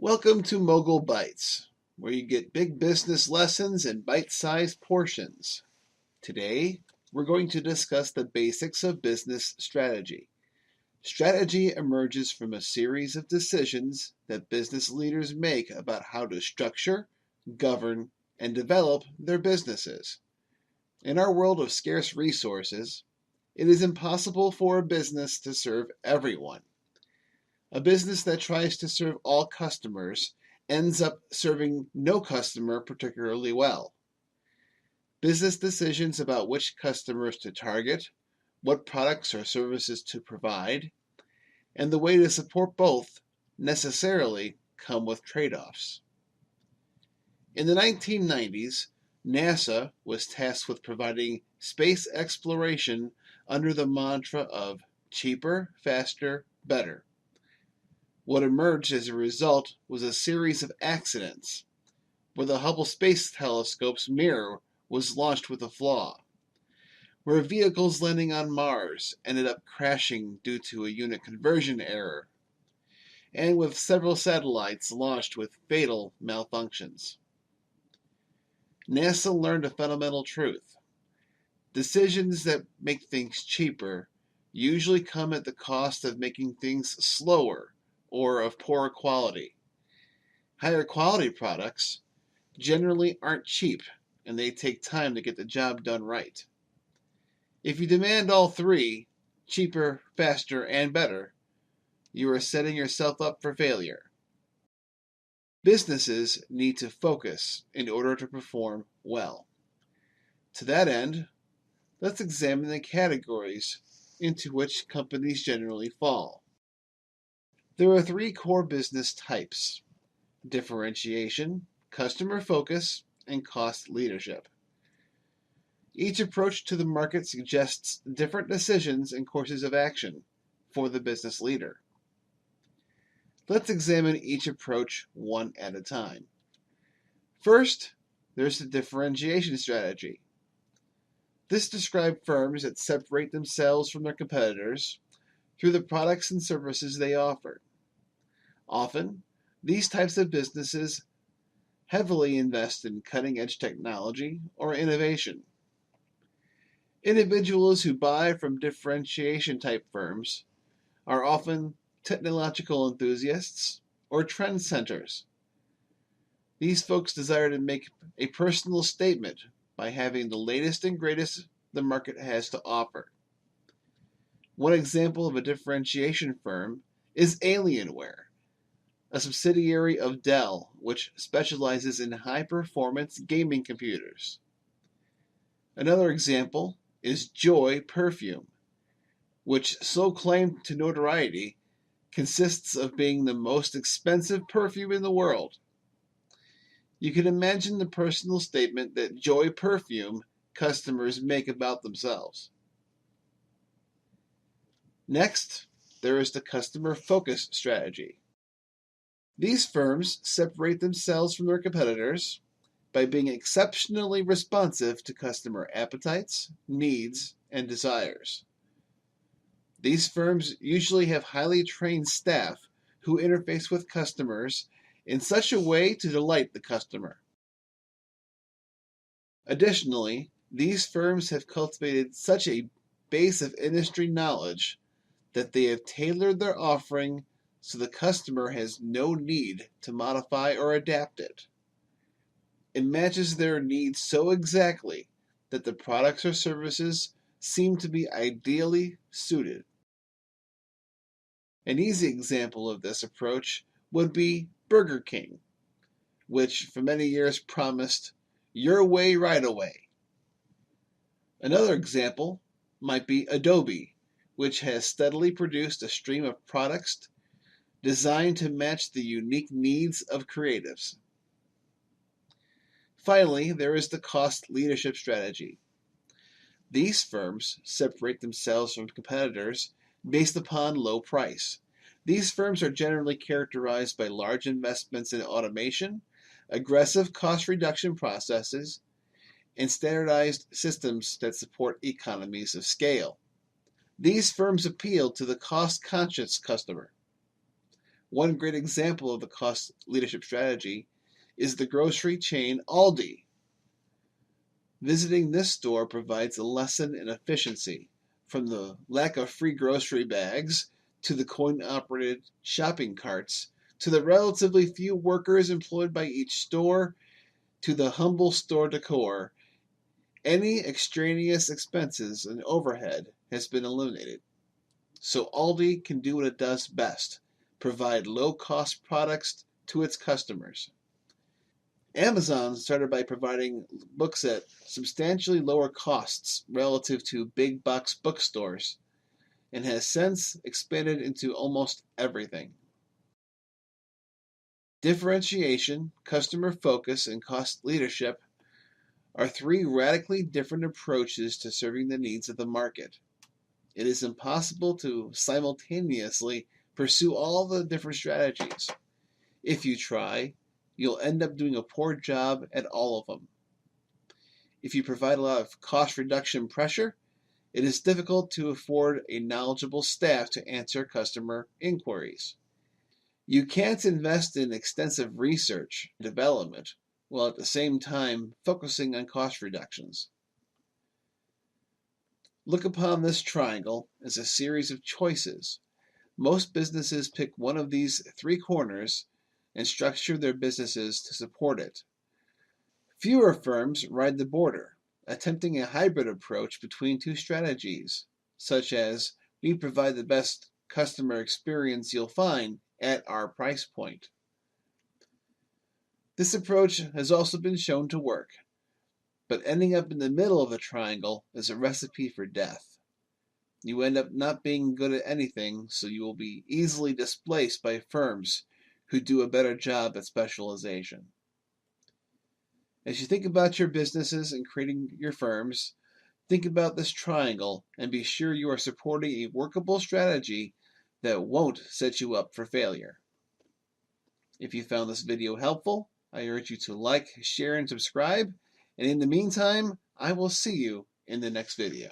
Welcome to Mogul Bites, where you get big business lessons in bite-sized portions. Today, we're going to discuss the basics of business strategy. Strategy emerges from a series of decisions that business leaders make about how to structure, govern, and develop their businesses. In our world of scarce resources, it is impossible for a business to serve everyone. A business that tries to serve all customers ends up serving no customer particularly well. Business decisions about which customers to target, what products or services to provide, and the way to support both necessarily come with trade-offs. In the 1990s, NASA was tasked with providing space exploration under the mantra of cheaper, faster, better. What emerged as a result was a series of accidents, where the Hubble Space Telescope's mirror was launched with a flaw, where vehicles landing on Mars ended up crashing due to a unit conversion error, and with several satellites launched with fatal malfunctions. NASA learned a fundamental truth. Decisions that make things cheaper usually come at the cost of making things slower or of poorer quality. Higher quality products generally aren't cheap, and they take time to get the job done right. If you demand all three, cheaper, faster, and better, you are setting yourself up for failure. Businesses need to focus in order to perform well. To that end, let's examine the categories into which companies generally fall. There are three core business types: differentiation, customer focus, and cost leadership. Each approach to the market suggests different decisions and courses of action for the business leader. Let's examine each approach one at a time. First, there's the differentiation strategy. This describes firms that separate themselves from their competitors through the products and services they offer. Often, these types of businesses heavily invest in cutting-edge technology or innovation. Individuals who buy from differentiation-type firms are often technological enthusiasts or trend centers. These folks desire to make a personal statement by having the latest and greatest the market has to offer. One example of a differentiation firm is Alienware, a subsidiary of Dell, which specializes in high-performance gaming computers. Another example is Joy Perfume, which, so claimed to notoriety, consists of being the most expensive perfume in the world. You can imagine the personal statement that Joy Perfume customers make about themselves. Next, there is the customer focus strategy. These firms separate themselves from their competitors by being exceptionally responsive to customer appetites, needs, and desires. These firms usually have highly trained staff who interface with customers in such a way to delight the customer. Additionally, these firms have cultivated such a base of industry knowledge that they have tailored their offering so the customer has no need to modify or adapt it. It matches their needs so exactly that the products or services seem to be ideally suited. An easy example of this approach would be Burger King, which for many years promised your way right away. Another example might be Adobe, which has steadily produced a stream of products designed to match the unique needs of creatives. Finally, there is the cost leadership strategy. These firms separate themselves from competitors based upon low price. These firms are generally characterized by large investments in automation, aggressive cost reduction processes, and standardized systems that support economies of scale. These firms appeal to the cost-conscious customer. One great example of the cost leadership strategy is the grocery chain Aldi. Visiting this store provides a lesson in efficiency, from the lack of free grocery bags to the coin-operated shopping carts to the relatively few workers employed by each store to the humble store decor. Any extraneous expenses and overhead has been eliminated. So Aldi can do what it does best, provide low-cost products to its customers. Amazon started by providing books at substantially lower costs relative to big box bookstores and has since expanded into almost everything. Differentiation, customer focus, and cost leadership are three radically different approaches to serving the needs of the market. It is impossible to simultaneously pursue all the different strategies. If you try, you'll end up doing a poor job at all of them. If you provide a lot of cost reduction pressure, it is difficult to afford a knowledgeable staff to answer customer inquiries. You can't invest in extensive research and development while at the same time focusing on cost reductions. Look upon this triangle as a series of choices. Most businesses pick one of these three corners and structure their businesses to support it. Fewer firms ride the border, attempting a hybrid approach between two strategies, such as we provide the best customer experience you'll find at our price point. This approach has also been shown to work, but ending up in the middle of a triangle is a recipe for death. You end up not being good at anything, so you will be easily displaced by firms who do a better job at specialization. As you think about your businesses and creating your firms, think about this triangle and be sure you are supporting a workable strategy that won't set you up for failure. If you found this video helpful, I urge you to like, share, and subscribe. And in the meantime, I will see you in the next video.